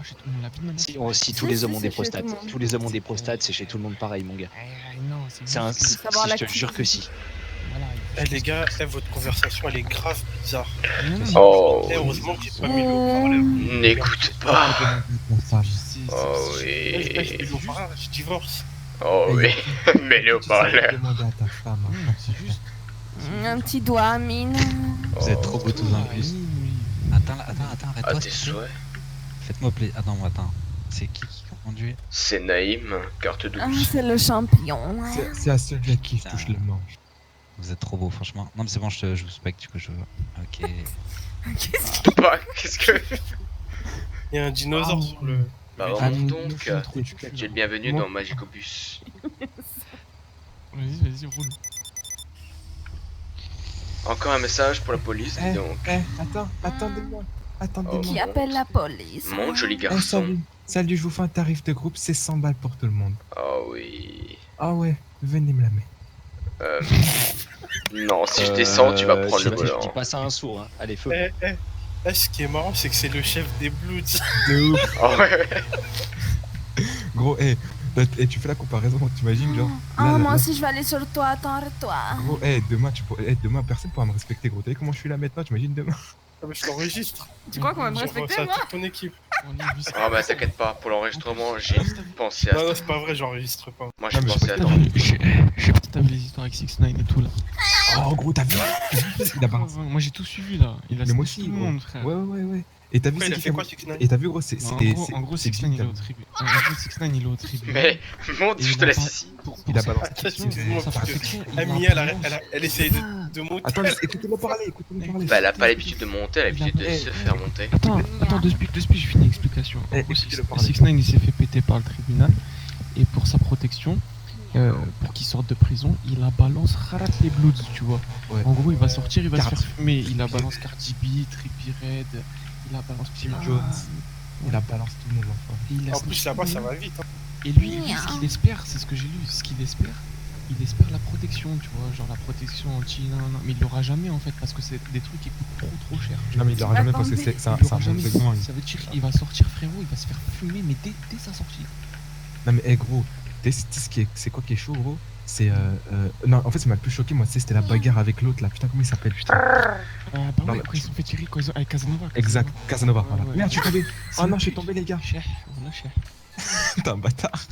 chez tout le monde. La vie de ma mère. Si tous les hommes ont des c'est chez tout prostates. le monde. Tous les hommes ont des prostates, c'est chez tout le monde pareil, mon gars. Non, C'est un. juste que- Si, savoir je te l'activité. jure que si. Voilà, Eh les gars, votre conversation elle est grave bizarre. Non, non, Oh, Eh, heureusement que j'ai pas mis le haut-parleur. n'écoute pas. c'est- Oh Eh, oui. je mets le haut-parleur, je divorce. Oh oui. Mets-le au parleur. Demander à ta femme. Non, c'est juste. Un petit doigt, Amine. Vous êtes trop beaux tous en plus. Attends, arrête-toi. À tes s'il te plaît. souhaits. Faites-moi plaisir. Attends. C'est qui conduit? C'est Naïm, carte Ah, 12. c'est le champion. C'est à celui à qui je touche le manche. Vous êtes trop beau, franchement. Non, mais c'est bon, je vous specte, du coup, je veux. Ok. Bah, qu'est-ce que. Il y a un dinosaure sur le. Bah, Ah, remonte nous donc. sommes trop du cul. Tu es le bienvenu Moi- dans Magicobus. Vas-y, roule. Encore un message pour la police, dis donc. Attendez-moi. Qui appelle la police? Mon joli Eh, garçon. salut, je vous fais un tarif de groupe, c'est 100 balles pour tout le monde. Oh oui. Ah ouais, venez me la mettre. Non, si je descends, tu vas prendre le Je volant. dis pas ça à un sourd, hein. Allez, feu. Ce qui est marrant, c'est que c'est le chef des Bloods. De ouf. Oh ouais. Gros, tu fais la comparaison, t'imagines, genre. Oh, là, moi là, aussi je vais aller sur toi, attends-toi. Gros, demain, personne pourra me respecter, gros. T'as vu comment je suis là maintenant, t'imagines demain? Ah, mais je t'enregistre. Tu crois qu'on va me J'envoie respecter, ça à moi? toute ton équipe. Ah bah t'inquiète pas, pour l'enregistrement, j'ai pensé à Non, non, ça. c'est pas vrai, j'enregistre pas. Moi j'ai Ah, mais pensé je à sais toi. Je sais pas si t'as vu les histoires avec 6ix9ine et tout là. Oh, gros, t'as vu? Il a balancé. Moi j'ai tout suivi là. Il a Mais moi snitch aussi, tout le gros. monde, frère. Ouais. Et t'as vu, Pourquoi il a c'est fait qui quoi, qui 6ix9ine? Et t'as vu, gros, c'est. En gros, 6ix9ine il est au tribut. En gros, 6ix9ine il est au tribut. Mais monte, Et je il te va laisse pas- ici. pour Il a sa balancé. protection, Excuse-moi, sa parce que protection, il Ami, a elle balance. essaye de monter. Attends, écoutez-moi parler. Bah elle a pas l'habitude de monter, elle a l'habitude de se faire monter. Attends, deux speed, je finis l'explication. En Eh, gros, écoutez-le parler. 6ix9ine il s'est fait péter par le tribunal. Et pour sa protection, pour qu'il sorte de prison, il a balance Kharat les Bloods, tu vois. Ouais. En gros, il va sortir, il va se Cardi. faire fumer. Il a balance Cardi B, Trippie Red, il a balance Jim Pima. Jones. Il a balancé tout le monde, enfin. Et il a En plus, snitch là-bas, tout le ça monde. va vite. Hein. Et lui, ce qu'il espère, c'est ce que j'ai lu, ce qu'il espère, il espère la protection, tu vois, genre la protection anti, non, mais il l'aura jamais en fait, parce que c'est des trucs qui coûtent trop cher. Non, mais il l'aura jamais parce que c'est un Il l'aura manque jamais. de gants. Ça veut dire qu'il va sortir, frérot, il va se faire fumer, mais dès sa sortie. Non, mais gros, c'est quoi qui est chaud, gros? C'est non, en fait, ça m'a le plus choqué, moi, tu sais, c'était la bagarre avec l'autre là. Putain, comment il s'appelle, putain? Bah Non, ouais, mais- après ils se sont fait tirer avec Casanova. Exact, Casanova, voilà. Ouais. Merde, je suis tombé. C'est Oh non, une je suis pute. tombé, les gars. Cher, voilà, cher. T'es un bâtard.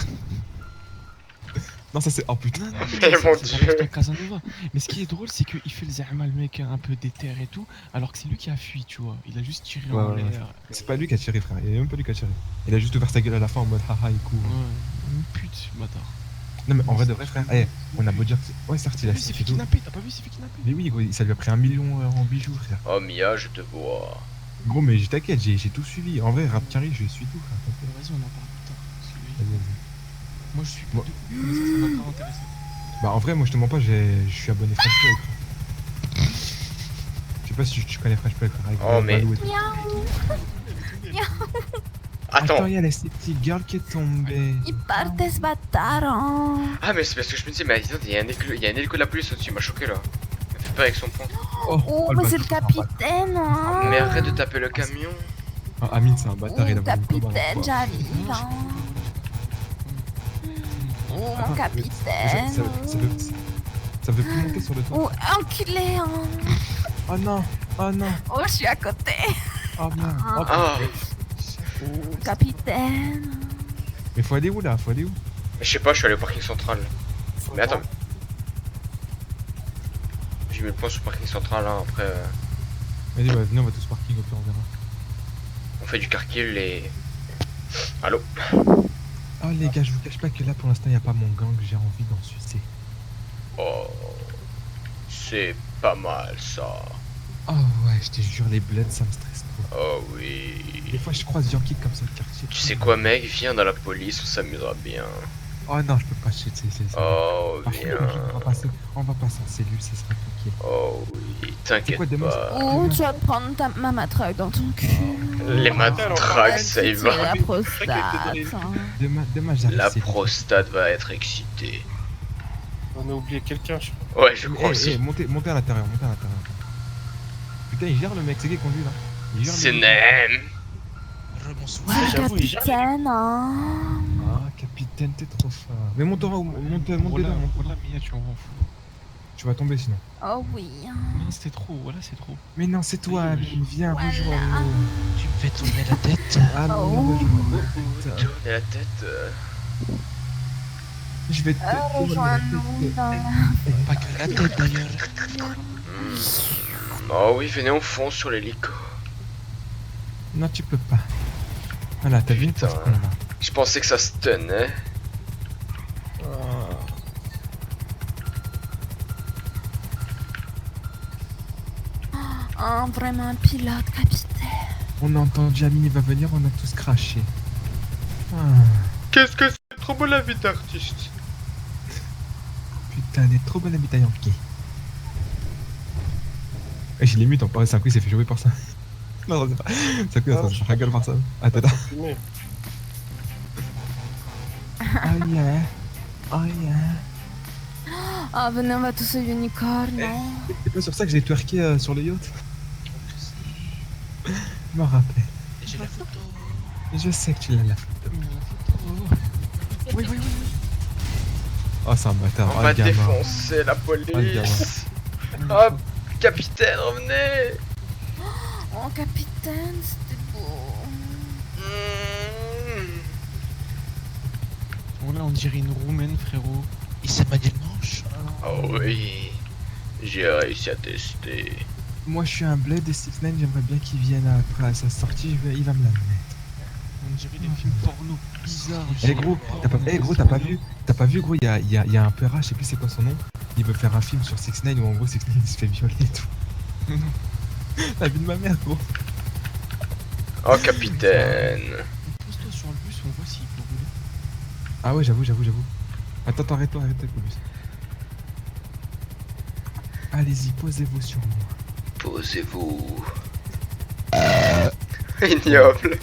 Non, ça c'est. Oh putain. Mais mon C'est dieu. pas Casanova. Mais ce qui est drôle, c'est qu'il fait le zahma, le mec un peu déter et tout, alors que c'est lui qui a fui, tu vois. Il a juste tiré Ouais, en ouais, l'air. C'est pas lui qui a tiré, frère. Il est même pas lui qui a tiré. Il a juste ouvert sa gueule à la fin en mode haha, il court. Ouais, une pute, bâtard. Non, mais en vrai de vrai, frère, on a beau dire. Ouais, certes, il T'as a vu, il s'est fait tout. kidnapper, t'as pas vu, il s'est fait kidnapper. Mais oui, gros, ça lui a pris 1 million en bijoux, frère. Oh Mia, je te vois. Gros, mais t'inquiète, j'ai tout suivi. En vrai, Rap Carry, je suis tout, frère. t'inquiète. Vas-y, on en parle plus tard. parce que Vas-y, vas-y. Moi, je suis Moi- pas de mais ça m'a pas intéressé. Bah, en vrai, moi, je te mens pas, je suis abonné Fresh Play, frère. Je sais pas si tu connais Fresh Play, frère. Avec Oh, mais- Balou et tout. Attends, Attends. il y a la petite girl qui est tombée. Il parte ce bâtard, hein. Ah mais c'est parce que je me disais, mais attends, il y a un hélico de la police au-dessus, il m'a choqué là. Il fait peur avec son point. Oh, le mais c'est le bâtard, capitaine, hein. Mais arrête de taper le camion. Ah, Amine, c'est un bâtard, il a Oh, voulu me combattre. capitaine, j'arrive, hein. Oh, mon capitaine. Ça veut plus monter sur le toit. Oh, enculé, hein. Oh non, oh non, Oh, je suis à côté. oh merde. Oh, Ah, Oh, capitaine. mais faut aller où là? Faut aller où? mais je sais pas, je suis allé au parking central. Mais attends. J'ai mis le point sur le parking central, hein, après Vas-y, bah, venez, on va tous parking, au pire, on verra. on fait du car kill et... Allô? Oh les gars, je vous cache pas que là pour l'instant y a pas mon gang, j'ai envie d'en sucer. Oh, c'est pas mal ça. Oh ouais, je te jure, les bloods ça me stresse trop. Oh oui. Des fois je croise Yankee comme ça au quartier. Tu sais quoi mec, viens dans la police, on s'amusera bien. Oh non, je peux pas, c'est. Oh Par contre, viens. on va passer en cellule, ça sera tranquille. Oh oui, C'est t'inquiète quoi, demain, pas. Oh, tu vas te prendre ma matraque dans ton cul. Les matraques, ça y C'est va. la prostate, hein. Demain j'arrive. La c'est- prostate va être excitée. On a oublié quelqu'un, je crois. Ouais, je crois aussi. Montez à l'intérieur, montez à l'intérieur. Putain, il gère le mec, c'est qui qui conduit là? Il gère le- C'est Nem. mon sou. Ouais, j'avoue, il gère. Capitaine, hein. Ah, capitaine, t'es trop fort. Mais monte Voilà, dedans. voilà, miniature, on m'en fout. Tu vas tomber sinon. Oh oui. Non, c'était trop, voilà, c'est trop. Mais non, c'est toi, Oui, Amine, viens, Voilà. rejoins-nous. Tu me fais tourner la tête. Amine, Oh. rejoins-nous. Tourner la tête. Je vais te tourner la Rejoins-nous tête. dans la... Pas que la tête d'ailleurs. Oh oui, venez, on fonce sur l'hélico. Non, tu peux pas. Voilà, t'as vu une Putain. fois qu'on va. Je pensais que ça se tenait. Oh, vraiment un pilote, capitaine. On a entendu Amine, il va venir, on a tous craché. Ah, Qu'est-ce que c'est trop beau la vie d'artiste. putain, elle est trop bonne la bite à Yankee. Eh, je l'ai mute, en parle, c'est un coup, il s'est fait jouer par ça. Non, c'est pas. C'est un coup, attends, je rigole par ça. Attends, attends. Fumé. Oh yeah. Oh yeah. Oh, venez, on va tous au unicorn, non? C'est pas sur ça que j'ai twerké sur le yacht? Je m'en rappelle. J'ai la photo. Je sais que tu l'as là. Oui, oui, oui. Oh, c'est un bâtard. On Oh, va le gamin. défoncer la Oh, le police. Oh, capitaine, revenez. Oh, capitaine, c'était beau. Mmh. Bon, là, on dirait une roumaine, frérot. Il s'est manié le manche. Oh oui, j'ai réussi à tester. Moi, je suis un bled et 6ix9ine, j'aimerais bien qu'il vienne après à sa sortie, il va me l'amener. On dirait des films porno bizarres. Eh gros, t'as pas vu gros, il y a un peur, je sais plus c'est quoi son nom. Il veut faire un film sur 6ix9ine où en gros 6ix9ine il se fait violer et tout. La vie de ma mère gros. Oh, capitaine. Pose-toi sur le bus, on voit s'il peut rouler. Ah ouais, j'avoue. Attends, arrête-toi le bus. Allez-y, posez-vous sur moi. Posez-vous. Ignoble.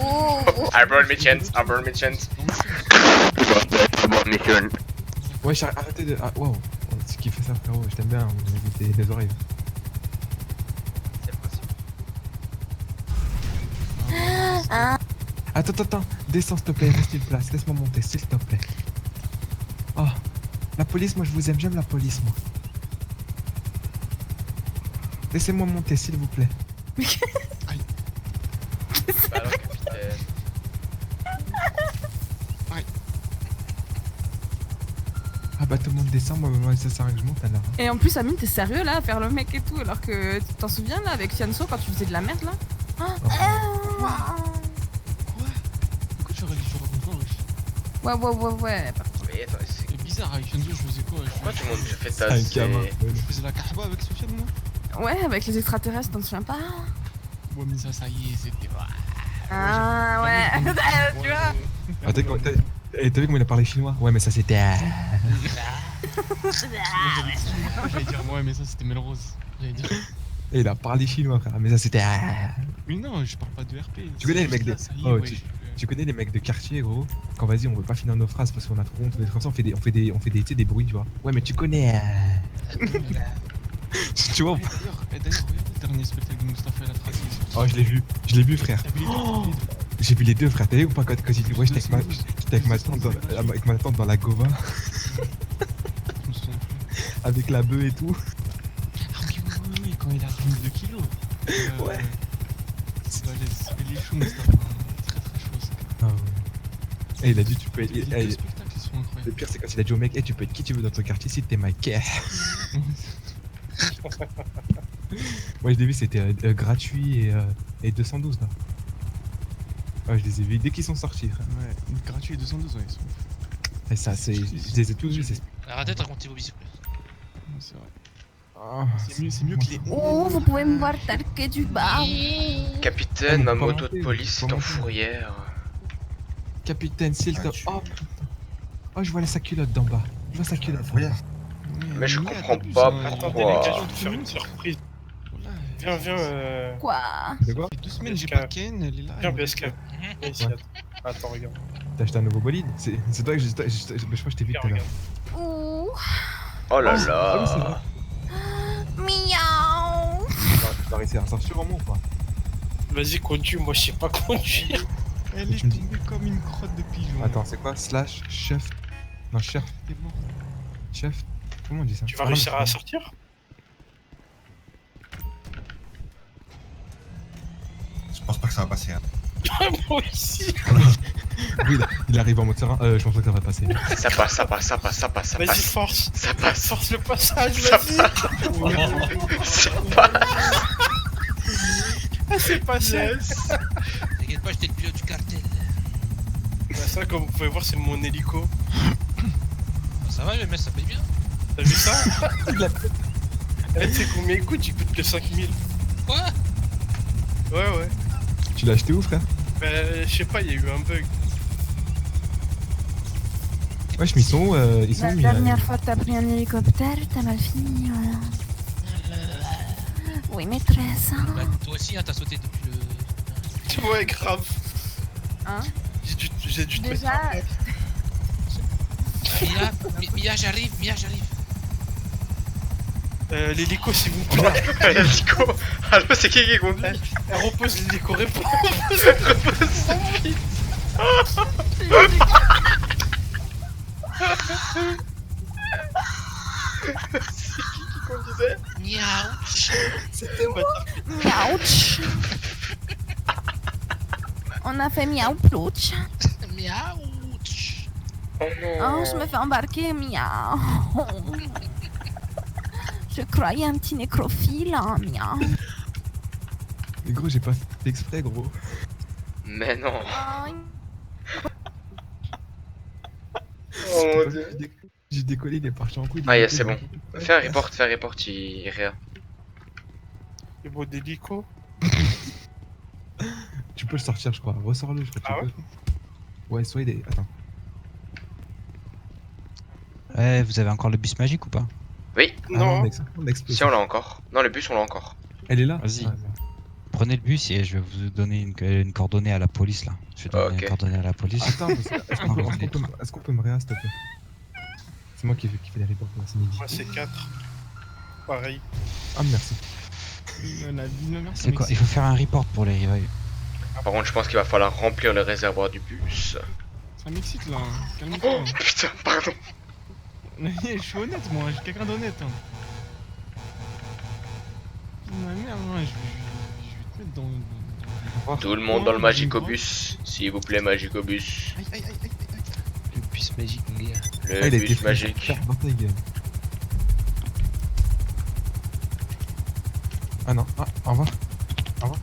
Oh, Abort chance. Ouais, arrêtez de... Ah, wow. C'est qui fait ça frérot, je t'aime bien, vous avez des oreilles. Attends, descends s'il te plaît, reste une place, laisse-moi monter s'il te plaît. Oh, la police, moi je vous aime, j'aime la police moi. Laissez-moi monter s'il vous plaît. Alors, capitaine. Ah bah tout le monde descend, moi ça sert à rien que je monte alors. Et en plus, Amine, t'es sérieux là à faire le mec et tout, alors que tu t'en souviens là avec Fianso quand tu faisais de la merde là? Quoi? Pourquoi tu racontes quoi, wesh? Ouais. Mais attends, c'est... C'est bizarre, avec Fianso, je faisais quoi? Pourquoi tout le monde se fait C'est un gamin. tasser? Je faisais la kahba avec Sofiane, moi? Ouais, avec les extraterrestres, t'en souviens pas? Ouais, mais ça y est, c'était... Ah ouais, tu vois? Ah, t'as vu comment il a parlé chinois? Ouais mais ça c'était... J'allais dire, ouais, mais ça c'était Melrose. J'allais dire. Et il a parlé chinois frère, mais ça c'était... Mais non, je parle pas de RP. Tu connais les mecs de... Ça y est, Oh, wesh. tu connais les mecs de quartier gros? Quand vas-y on veut pas finir nos phrases parce qu'on a trop honte, on est comme ça, on fait des, tu sais, des bruits tu vois. Ouais mais tu connais... Tu vois? D'ailleurs, regarde le dernier spectacle de Mustapha El Atrassi. Oh je l'ai vu frère. T'as vu les deux? J'ai vu les deux frère, t'as vu ou pas quand il dit ouais j'étais avec ma tante dans la Gova Je me souviens plus. avec la bœuf et tout. Ah oui, quand il a pris 2 kilos. Ouais. C'est balèze. Et les choux, Mustapha, très chaud ça. Ah ouais. Et il a dit tu peux être... Les deux le spectacles, ils sont incroyables. pire c'est quand il a dit au mec tu peux être qui tu veux dans ton quartier si t'es Mike. Moi je l'ai vu c'était gratuit et 212 là. Ouais je les ai vus dès qu'ils sont sortis frère. Ouais, gratuit et 212, ouais, ils sont ouf. Et ça c'est... Je les ai tous vus c'est... Arrêtez de raconter vos bisous. C'est vrai. Oh, C'est mieux que les. Oh, vous pouvez me voir tel que du bas. Capitaine, ma Ah, moto comment de police est en comment fourrière. Capitaine s'il te... Oh putain. Oh je vois sa culotte d'en bas. Je vois sa culotte. Mais je Mia, comprends t'abuses, pas hein. Attendez Wow. les gars, je vais vous faire une surprise. Voilà, Viens, Quoi? De quoi? Ça fait 2 semaines j'ai BSK. pas Ken, elle est là. viens elle me BSK. regarde. Viens ici, attends, regarde. T'as acheté un nouveau bolide? C'est toi que je crois que je t'ai vu Viens, tout à l'heure. regarde. Ouh. Oh là Ah oui c'est là. vrai. Miaou. T'as réussi à sortir en moi ou pas? Vas-y, conduis, moi je sais pas conduire. Elle est Tu me dis- tombée comme une crotte de pigeon. Attends, c'est quoi? Slash, chef. Non, chef, T'es mort. chef. Comment on dit ça? Tu vas Ah non, réussir mais à c'est sortir? Je pense pas que ça va passer. Hein. Moi aussi. bon. Oui, il arrive en mode serein. Je pense pas que ça va passer. Ça passe, ça passe, ça passe, ça passe, ça Vas-y, passe. force. Ça passe, Force le passage, Ça vas-y. ça passe. Ah, c'est passé. T'inquiète pas, j'étais le pilote du cartel. Bah, ça, comme vous pouvez voir, c'est mon hélico. Ça va, mais ça paye bien. T'as vu ça? Eh, tu sais combien il coûte? Il coûte que 5000. Quoi? Ouais. Tu l'as acheté où, frère? Bah, je sais pas, il y a eu un bug. Wesh, mais ils sont où? Ils sont La où, dernière fois que t'as pris un hélicoptère, t'as mal fini, voilà. Oui, maîtresse. Hein. Bah, toi aussi, hein, t'as sauté depuis le. Ouais, grave. Hein? J'ai dû te mettre Déjà, un peu. Mia, j'arrive, j'arrive. L'hélico, s'il vous plaît. L'hélico. Allô, c'est qui conduit? Elle repose l'hélico, réponds. Qui conduisait? Miaou. Ouch. On a fait miaou plouch. Miaou. Oh non. Oh, je me fais embarquer, miaou. Je croyais un petit nécrophile, hein, miaou. Mais gros, j'ai pas fait exprès, gros. Mais non. Oh, Oh mon dieu. J'ai décollé, il est parti en couille. Ah, yeah, c'est bon. Fais un report, il réa. C'est beau d'hélico. Tu peux le sortir, je crois. Ressors-le, je crois. Ah tu peux. Ouais, soit il est. Attends. Ouais, vous avez encore le bus magique ou pas? Oui, Ah Non. on a explosé. si on l'a encore. Non, le bus on l'a encore. Elle est là? Vas-y. Ah, Prenez le bus et je vais vous donner une coordonnée à la police là. Je vais donner Ok. une coordonnée à la police. Attends, est-ce qu'on peut me réa, s'il te plaît? C'est moi qui fais les reports, là, c'est Nidhi. Moi, c'est 4. Pareil. Ah, merci. La vie de ma mère, C'est quoi? Il faut faire un report pour les revives. Par contre, je pense qu'il va falloir remplir le réservoir du bus. Ça m'excite là. Calme-toi. Oh putain, pardon. Je suis honnête, moi. Je suis quelqu'un d'honnête. Hein. Ma mère, moi, je vais te mettre dans. Tout le monde dans le Magicobus. S'il vous plaît, Magicobus. Aïe, aïe, aïe, aïe, aïe. Le bus magique, mon gars. Le il a été bus fait magique. faire dans ta gueule. Ah non, ah, au revoir. Au revoir.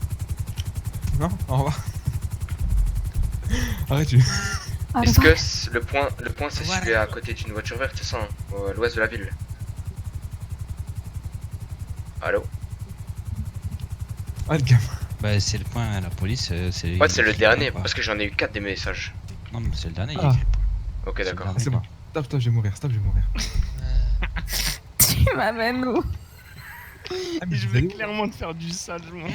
Non, au revoir. Arrête, tu. Est-ce que le point c'est celui à côté d'une voiture verte, c'est ça, hein, à l'ouest de la ville? Allô? Ah, le gamin. Bah, c'est le point à la police. C'est Ouais, c'est le dernier, pas. parce que j'en ai eu 4 des messages. Non, mais c'est le dernier. Ah. Ok, C'est d'accord. le C'est bon. Stop, je vais mourir, je vais mourir. tu m'amènes où? Ah, mais Je vous vais allez où? clairement te faire du sale, je m'en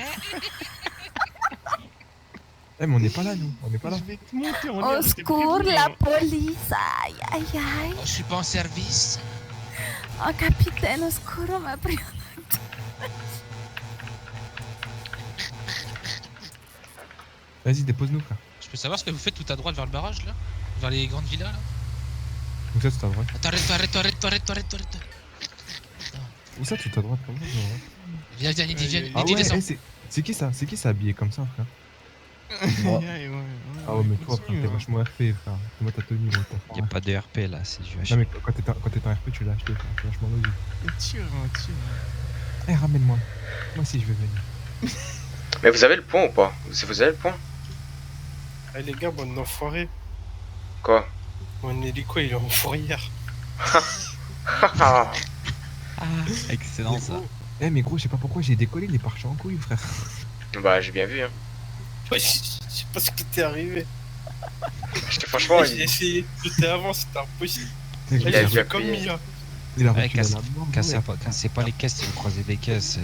Eh, mais on n'est pas là, nous. On n'est pas là. Je vais te monter en Au l'air, c'est secours, prévu, la hein. police. Aïe, aïe, aïe. Oh, je suis pas en service. Oh, capitaine, au secours, on m'a pris. Vas-y, dépose-nous, frère. Je peux savoir ce que vous faites tout à droite vers le barrage là? Vers les grandes villas là? Où ça, tout à droite? Attends, arrête. Où ça, tout à droite? Comment ça, tout à droite? Viens, viens, Ah Nidhi, ouais, descends. eh, c'est qui ça? C'est qui ça habillé comme ça, frère? Ah ouais, mais toi, frère, t'es vachement RP, frère. Comment t'as tenu, gros, t'as Y'a pas de RP là, c'est du Non, mais quand t'es en RP, tu l'as acheté, frère. C'est vachement logique. Tire. Eh, ramène-moi. Moi aussi, je vais venir. Mais vous avez le point ou pas? Vous avez le point? Eh, les gars, bon enfoiré. Quoi? Mon hélico, il est en fourrière. Ah, excellent Mais ça. gros- Eh, mais gros, je sais pas pourquoi j'ai décollé, il est parti en couille, frère. bah, j'ai bien vu, hein. Ouais, je sais pas ce qui t'est arrivé. J'étais franchement, J'ai essayé de sauter avant, c'était impossible. Il Il a J'ai dû fait comme appuyer. Mia. Il a Ouais, reculé la mort, cassez pas les caisses si vous croisez des caisses.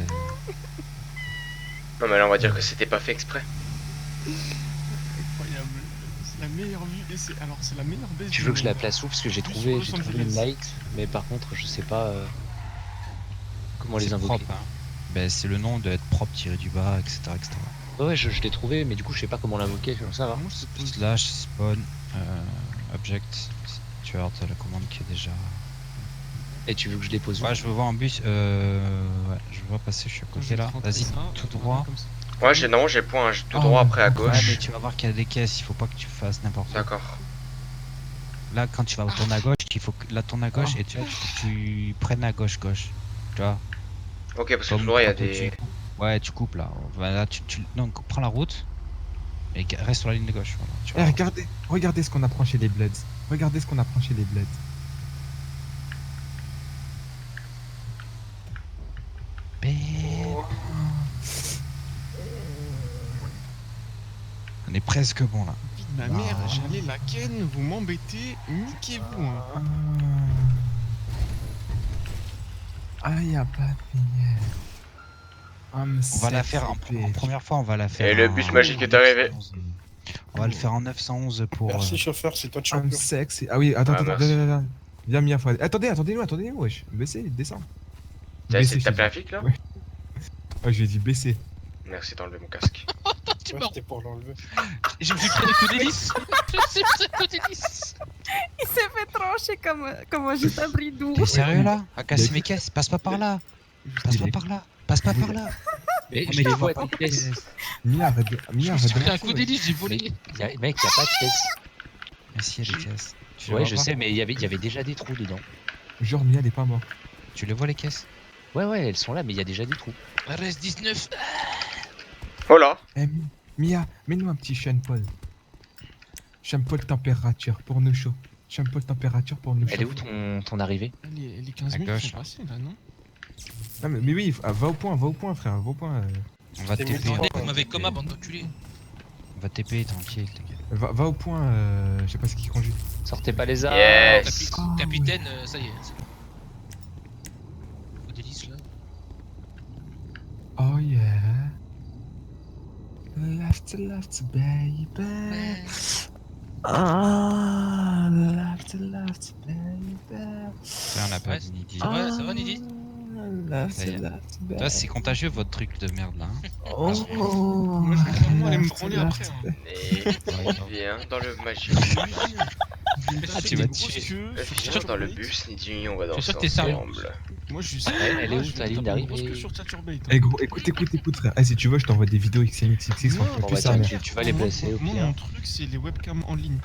Non, mais là, on va dire que c'était pas fait exprès. Incroyable. C'est la meilleure vue. Et c'est la meilleure baisse. Tu du veux que je la monde. place où? Parce que j'ai Juste trouvé sur Los une Angeles. light, mais par contre, je sais pas comment les C'est invoquer. propre, hein. Ben, c'est le nom de être propre tiré du bas, etc. etc. Ouais, je l'ai trouvé, mais du coup, je sais pas comment l'invoquer. Ça va. Slash spawn object steward la commande qui est déjà. Et tu veux que je dépose où? Ouais, je veux voir en bus. Ouais, je vois passer, je suis à côté là. Vas-y, tout droit. Ouais, j'ai le point, j'ai tout droit après à Ouais, gauche. mais tu vas voir qu'il y a des caisses, il faut pas que tu fasses n'importe quoi. D'accord. Là, quand tu vas tourner à gauche, il faut que là tourne à gauche et tu prennes à gauche. Tu vois? Ok, parce que Comme tout droit, il y a quand des. Ouais, tu coupes là. Là, donc prends la route et reste sur la ligne de gauche. Voilà, tu vois. Regardez ce qu'on apprend chez les Bloods. Regardez ce qu'on apprend chez les Bloods. On est presque bon là. Ma mère, j'allais la ken, vous m'embêtez, niquez-vous. Hein. Ah, y a pas de lumière. On va la faire en première fois, on va la faire. Et le bus magique est arrivé. On va le faire en 911 pour. Merci chauffeur, c'est toi le I'm champion. sexy. Ah oui, attends, Ah, attends, merci. attends. Viens, Mia, faut aller. Attendez-nous, wesh. Baissez, descends. T'as essayé de Baissez, taper un flic là? Ouais. Ouais, je lui ai dit baisser. Merci d'enlever mon casque. Ouais, c'était pour l'enlever. Je me suis pris le coup d'hélice. Je me suis pris le coup d'hélice. Il s'est fait trancher comme un juste un bridou. T'es sérieux là? À casser mes caisses, passe pas par là. Passe pas par là. Passe pas par là. Mais Oh, je mais les tu vois vois à pas tes caisses. Mia, arrête de. Je Mia, me suis arrête de. pris un coup d'hélice, j'ai volé. Mec, y a pas de caisse. Mais si, il y a des caisses. Tu les Ouais, vois je pas sais, mais il y avait déjà des trous dedans. Genre, Mia, elle est pas morte. Tu les vois les caisses? Ouais, elles sont là, mais il y a déjà des trous. Reste 19. Oh là! Eh, Mia, mets-nous un petit Sean Paul. Sean Paul température pour nous chaud. Sean Paul température pour nous chaud. Elle est où ton arrivée? Les 15 À minutes gauche. sont passées là, non? Ah, mais oui, va au point, frère, va au point. On va C'est TP. mieux. Attendez, vous m'avez comme bande d'enculés. On va TP tranquille, t'inquiète. Va au point, je sais pas ce qui conduit. Sortez pas les armes. Yes! Capitaine, ça y est. Coup d'hélice là. Oh yeah. Left, baby. Ah, left, baby. Ça, on a pas Ouais, de Nidi. Ouais, ça va, Nidi? Left, Ça y est. baby. Là, c'est contagieux votre truc de merde là. Hein. Oh, Moi, je vais vraiment aller me left, branler left, après. Hein. Et viens dans le magique. Ah, tu vas te tuer. Viens dans le bus, Nidji, on va Je suis sûr danser que t'es sérieux. ensemble. Moi, je suis. Elle est où, ta ligne d'arrivée? Parce que sur Chaturbate. Eh gros, écoute frère. Eh, si tu veux, je t'envoie des vidéos XNXX. Non, on fait Bon, plus bah, ça, tiens, mais- tu vas les placer au Moi, pire. mon truc, c'est les webcams en ligne.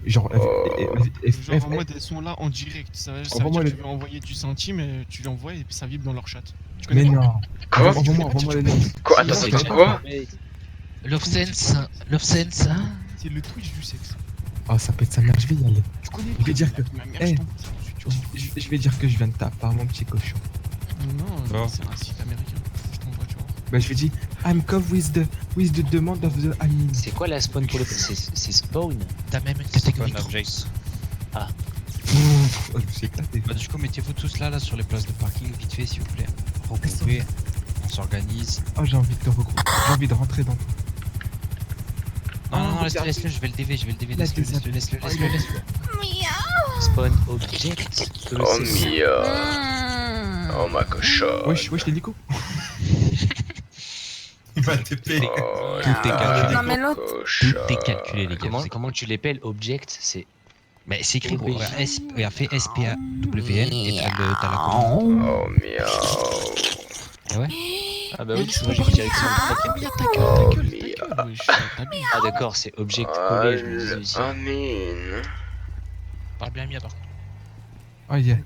Genre, Genre en mode, elles sont là en direct. Ça veut dire Envoie-moi que les- tu veux envoyer du centime et tu l'envoies et puis ça vibre dans leur chat. Tu Mais connais pas? non. Quoi? Envoie-moi les liens. Quoi? Attends, C'est attends, quoi? Love Sense. C'est le Twitch du sexe. Oh, ça pète sa mère, je vais y aller. Tu connais Je vais dire que. Ma mère, Eh. je t'envoie ça tout de suite, tu vois. Je vais dire que je viens de ta part, mon petit cochon. Non, Bon. c'est un site américain. Je t'envoie, tu vois. Bah, je vais dire, I'm come with the demand of the admin. C'est quoi la spawn pour le. C'est spawn? T'as même une catégorie Spawn object. Oh, je me suis éclaté. Bah, du coup, mettez-vous tous là sur les places de parking, vite fait, s'il vous plaît. Regroupez, on s'organise. Oh, j'ai envie de te regrouper. J'ai envie de rentrer dans toi. Non, laisse-le, je vais le DV, laisse-le. Spawn object. Oh Mia. Oh ma cochonne. Wesh, l'hélico. Il va TP. Oh Tout est calculé. Non, mais l'autre. cochonne. Tout est calculé, les gars. Comment tu l'épelles object? C'est. Mais c'est écrit, gros. OBJ. Regarde, fais SPAWN et t'as la commande. Oh Mia. Ah ouais? Ah bah oui, c'est logique direction. Mia, ta gueule, Mia. wesh, t'habilles. Ah d'accord, c'est object collé, je me disais aussi. Amin. Parle bien Mia par contre. Oh yeah.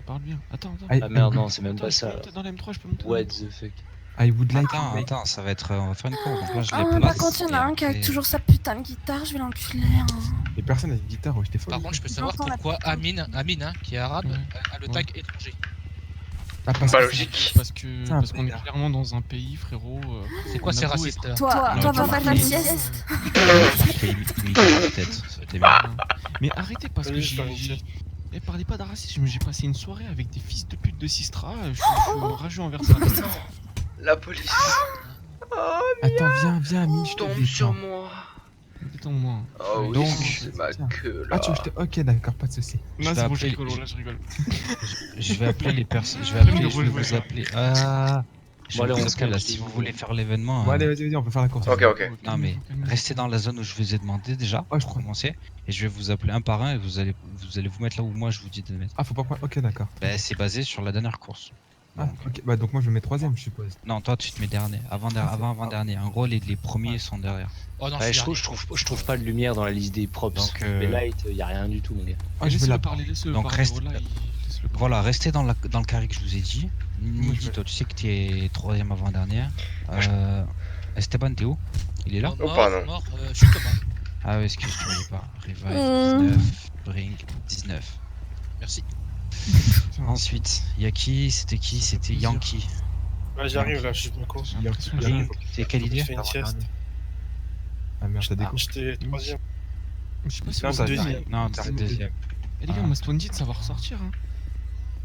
Parle bien. Attends. Ah merde, non, c'est même Attends, pas je peux ça. monter dans la M3, je peux monter. What the fuck. I would like Attends, ça va être. On va faire une course. Donc là, je Ah, les par place. contre, il y en a un qui a et- toujours sa putain de guitare, je vais l'enculer. Hein. Les personnes avec guitare, wesh, t'es folle. Par contre, je peux savoir J'entends la pourquoi petite Amine, hein, qui est arabe, Ouais. a le tag étranger. Ah, parce Pas que- logique. Parce un qu'on est bâtard. clairement dans un pays, frérot. C'est quoi, on a c'est beau raciste être- Toi, Non, toi, tu va m'as faire la fait- sieste. Peut-être. Ça a été bien. Mais arrêtez parce que Vas-y, je fais une j'ai. sieste. Eh, parlez pas de racisme, j'ai passé une soirée avec des fils de pute de Sistra, je suis rageux envers ça. La police. Oh, Attends, viens, Amine, je te tombe détends. sur moi. Détends-moi. Oh oui, Donc, c'est ma tiens. queue Ah, là. tu veux que je te. Ok, d'accord, pas de soucis. Là, vais c'est bon, je appeler- rigole, là, je rigole. Je vais appeler les personnes. Je vais J'aime appeler. le Je vais relever. vous appeler. Ah. Je Bon, allez, vais on vous se appeler, là, calme. si vous voulez faire l'événement. Bon, allez, vas-y, on peut faire la course. Ok, ok. Non, mais restez dans la zone où je vous ai demandé déjà, Ouais, je pour crois. commencer. Et je vais vous appeler un par un et vous allez vous mettre là où moi je vous dis de mettre. Ah, faut pas prendre. Ok, d'accord. Bah, c'est basé sur la dernière course. Ah, Donc, ok. Bah, donc moi, je mets troisième, je suppose. non, toi tu te mets dernier, avant-dernier. En gros, les premiers sont derrière. Oh non, Ouais, je suis je trouve pas de lumière dans la liste des props. Donc, Les lights, y a rien du tout, mon gars. Ah, je vais Laisse-le la. parler, laisse-le Donc, parler. reste- Voilà, laisse-le parler. Voilà, restez dans le carré que je vous ai dit. Moi, je Nidi, vais- toi tu sais que tu es troisième avant-dernier. Esteban, t'es où? Il est là? Ou pas, non. Mort, je suis Thomas. Ah ouais, excuse, tu voyais pas. Revive 19, Brink 19. Merci. Ensuite, Yaki, c'était qui? C'était Yankee. Ouais, j'arrive là, je suis Nico. J'ai l'impression que Brink, c'est quelle Je idée? fais une sieste. Ah merde, t'as des coups. J'étais troisième. Je sais pas si Non, vous c'est avez- deuxième. Non, t'es deuxième. Eh les gars, moi Splendid ça va ressortir hein.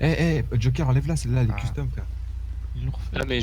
Eh, Joker, enlève-la, celle-là, elle est Ah. custom, frère. Ils l'ont refait. Ah, mais